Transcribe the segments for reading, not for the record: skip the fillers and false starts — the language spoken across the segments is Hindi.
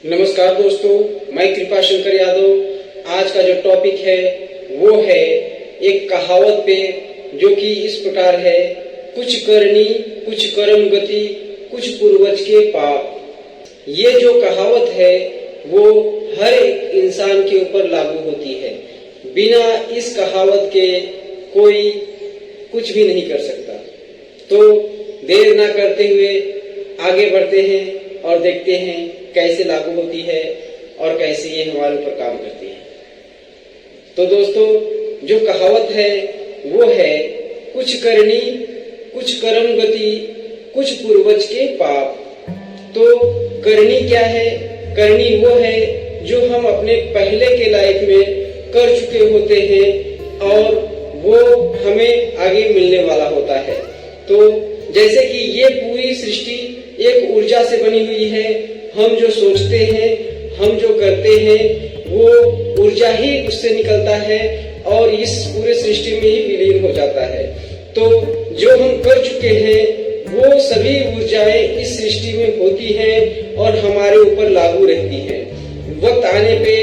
नमस्कार दोस्तों, मैं कृपा शंकर यादव। आज का जो टॉपिक है वो है एक कहावत पे, जो कि इस प्रकार है, कुछ करनी कुछ कर्म गति, कुछ पूर्वज के पाप। ये जो कहावत है वो हर एक इंसान के ऊपर लागू होती है। बिना इस कहावत के कोई कुछ भी नहीं कर सकता। तो देर ना करते हुए आगे बढ़ते हैं और देखते हैं कैसे लागू होती है और कैसे ये हमारे ऊपर काम करती है। तो दोस्तों, जो कहावत है वो है, कुछ करनी कुछ कर्म गति, कुछ पूर्वज के पाप। तो करनी क्या है? करनी वो है जो हम अपने पहले के लाइफ में कर चुके होते हैं और वो हमें आगे मिलने वाला होता है। तो जैसे कि ये पूरी सृष्टि एक ऊर्जा से बनी हुई है। हम जो सोचते हैं, हम जो करते हैं, वो ऊर्जा ही उससे निकलता है और इस पूरे सृष्टि में ही विलीन हो जाता है। तो जो हम कर चुके हैं वो सभी ऊर्जाएं इस सृष्टि में होती हैं और हमारे ऊपर लागू रहती हैं। वक्त आने पे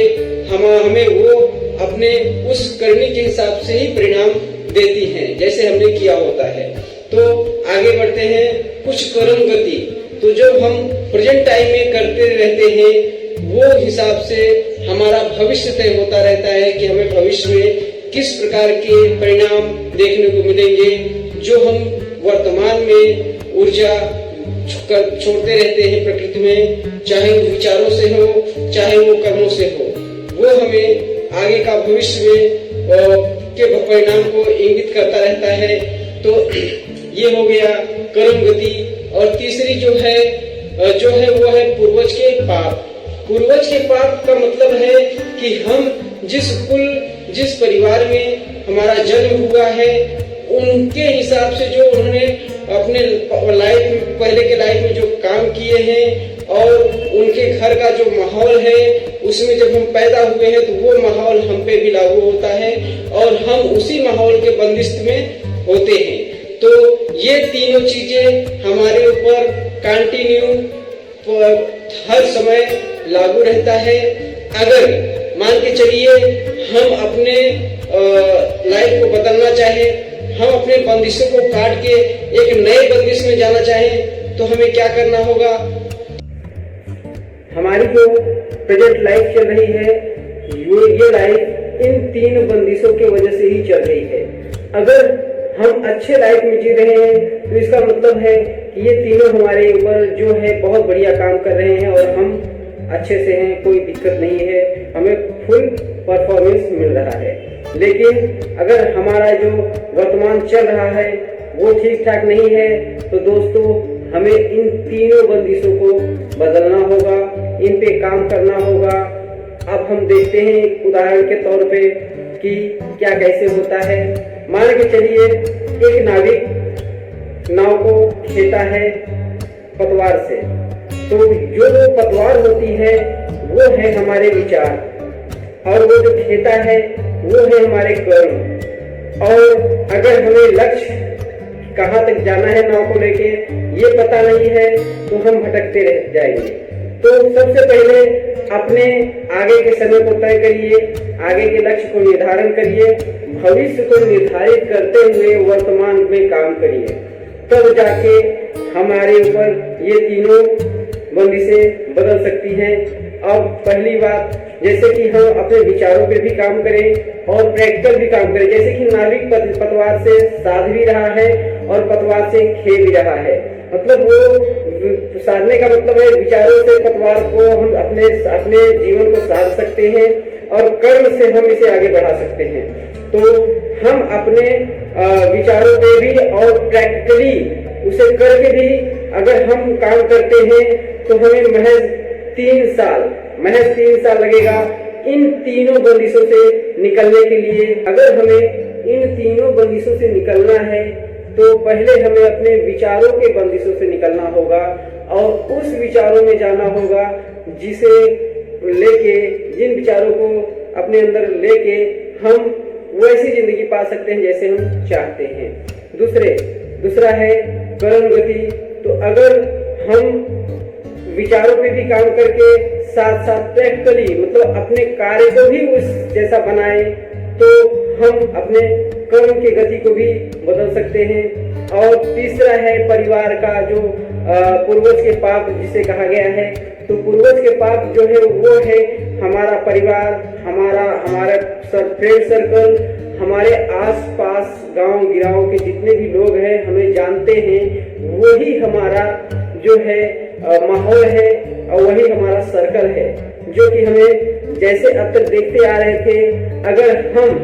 हमें वो अपने उस करने के हिसाब से ही परिणाम देती हैं, जैसे हमने किया होता है। तो आगे बढ़ते हैं, कुछ कर्म गति। तो जो हम प्रेजेंट टाइम में करते रहते हैं वो हिसाब से हमारा भविष्य तय होता रहता है कि हमें भविष्य में किस प्रकार के परिणाम देखने को मिलेंगे। जो हम वर्तमान में ऊर्जा छोड़ते रहते हैं प्रकृति में, चाहे वो विचारों से हो चाहे वो कर्मों से हो, वो हमें आगे का भविष्य में के परिणाम को इंगित करता रहता है। तो ये हो गया कर्म गति। और तीसरी जो है वो है पूर्वज के पाप। पूर्वज के पाप का मतलब है कि हम जिस परिवार में हमारा जन्म हुआ है उनके हिसाब से जो उन्होंने अपने पहले के लाइफ में जो काम किए हैं और उनके घर का जो माहौल है उसमें जब हम पैदा हुए हैं तो वो माहौल हम पे भी लागू होता है और हम उसी माहौल के बंदिश में होते हैं। तो ये तीनों चीजें हमारे ऊपर कंटिन्यू हर समय लागू रहता है। अगर मान के चलिए हम अपने लाइफ को बदलना चाहे, हम अपने बंदिशों को काट के एक नए बंदिश में जाना चाहें, तो हमें क्या करना होगा? हमारी जो प्रेजेंट लाइफ चल रही है ये लाइफ इन तीन बंदिशों की वजह से ही चल रही है। अगर हम अच्छे लाइफ में जी रहे हैं तो इसका मतलब है कि ये तीनों हमारे ऊपर जो है बहुत बढ़िया काम कर रहे हैं और हम अच्छे से हैं, कोई दिक्कत नहीं है, हमें फुल परफॉर्मेंस मिल रहा है। लेकिन अगर हमारा जो वर्तमान चल रहा है वो ठीक ठाक नहीं है तो दोस्तों हमें इन तीनों बंदिशों को बदलना होगा, इन पे काम करना होगा। अब हम देखते हैं उदाहरण के तौर पे कि क्या कैसे होता है। मान के चलिए एक नाविक नाव को खेता है पतवार से, तो जो पतवार होती है वो है हमारे विचार और वो जो खेता है वो है हमारे कर्म। और अगर हमें लक्ष्य कहाँ तक जाना है नाव को लेके ये पता नहीं है तो हम भटकते रह जाएंगे। तो सबसे पहले अपने आगे के समय को तय करिए, आगे के लक्ष्य को निर्धारण करिए, भविष्य को निर्धारित करते हुए वर्तमान में काम करिए, तब जाके हमारे ऊपर ये तीनों बंदिशें बदल सकती हैं। अब पहली बात, जैसे कि हम अपने विचारों पे भी काम करें और प्रैक्टिकल भी काम करें। जैसे कि नाविक पतवार से साध भी रहा है और पतवार से खे भी रहा है, मतलब वो साधने का मतलब है विचारों से पतवार को हम अपने जीवन को साध सकते हैं और कर्म से हम इसे आगे बढ़ा सकते हैं। तो हम अपने विचारों पे भी और प्रैक्टिकली उसे करके भी अगर हम काम करते हैं तो हमें महज 3 साल लगेगा इन तीनों बंदिशों से निकलने के लिए। अगर हमें इन तीनों बंदिशों से निकलना है तो पहले हमें अपने विचारों के बंदिशों से निकलना होगा और उस विचारों में जाना होगा जिसे लेके, जिन विचारों को अपने अंदर लेके हम वैसी जिंदगी पा सकते हैं जैसे हम चाहते हैं। दूसरा है कर्म गति। तो अगर हम विचारों पे भी काम करके साथ साथ प्रैक्टिकली मतलब अपने कार्य को भी उस जैसा बनाए तो हम अपने कर्म की गति को भी बदल सकते हैं। और तीसरा है परिवार का जो पूर्वज के पाप जिसे कहा गया है, तो पूर्वज के पाप जो है वो है हमारा परिवार, हमारा फ्रेंड सर्कल, हमारे आसपास गांव गिराव के जितने भी लोग हैं हमें जानते हैं, वही हमारा जो है माहौल है और वही हमारा सर्कल है, जो कि हमें जैसे अब तक देखते आ रहे थे। अगर हम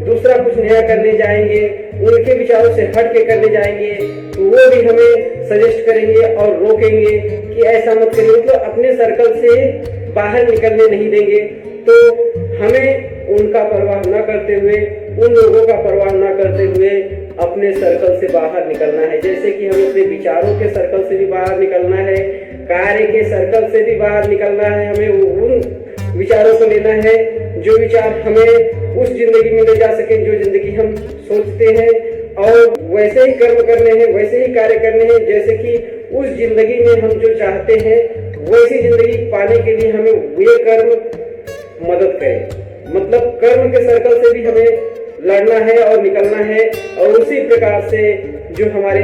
दूसरा कुछ नया करने जाएंगे, उनके विचारों से हट के करने जाएंगे, तो वो भी हमें सजेस्ट करेंगे और रोकेंगे कि ऐसा मत करिए, मतलब अपने सर्कल से बाहर निकलने नहीं देंगे। तो हमें उनका परवाह न करते हुए, उन लोगों का परवाह न करते हुए अपने सर्कल से बाहर निकलना है। जैसे कि हमें अपने विचारों के सर्कल से भी बाहर निकलना है, कार्य के सर्कल से भी बाहर निकलना है। हमें उन विचारों को लेना है जो विचार हमें उस जिंदगी में ले जा सके जो जिंदगी हम सोचते हैं, और वैसे ही कर्म करने हैं, वैसे ही कार्य करने हैं जैसे कि उस जिंदगी में हम जो चाहते हैं वैसी जिंदगी पाने के लिए हमें वे कर्म मदद करें। मतलब कर्म के सर्कल से भी हमें लड़ना है और निकलना है, और उसी प्रकार से जो हमारे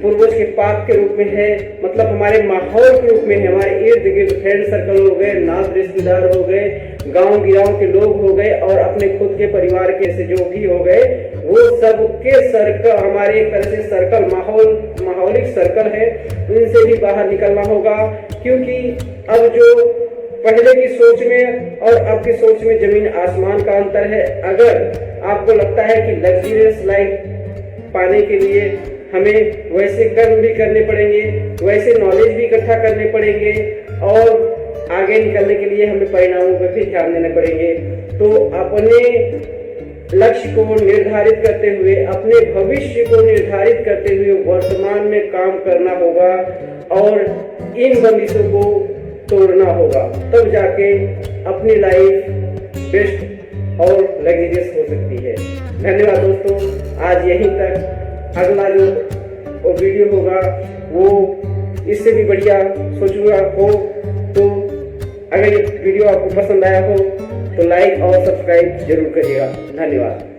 पूर्वज के पाप के रूप में है, मतलब हमारे माहौल के रूप में है, हमारे इर्द गिर्द फ्रेंड सर्कल हो गए, नात रिश्तेदार हो गए, गांव गिराव के लोग हो गए, और अपने खुद के परिवार के से जो भी हो गए, वो सब के सर्कल हमारे एक तरह से सर्कल माहौलिक सर्कल है, इनसे भी बाहर निकलना होगा। क्योंकि अब जो पहले की सोच में और अब की सोच में जमीन आसमान का अंतर है। अगर आपको लगता है कि लग्जरियस लाइफ पाने के लिए हमें वैसे कर्म भी करने पड़ेंगे, वैसे नॉलेज भी इकट्ठा करने पड़ेंगे, और आगे निकलने के लिए हमें परिणामों पर भी ध्यान देने पड़ेंगे, तो अपने लक्ष्य को निर्धारित करते हुए, अपने भविष्य को निर्धारित करते हुए वर्तमान में काम करना होगा और इन बंदिशों को तोड़ना होगा, तब जाके अपनी लाइफ बेस्ट और लग्जरियस हो सकती है। धन्यवाद दोस्तों, आज यहीं तक। अगला जो वीडियो होगा वो इससे भी बढ़िया सोचूंगा हो, तो अगर ये वीडियो आपको पसंद आया हो तो लाइक और सब्सक्राइब जरूर करिएगा। धन्यवाद।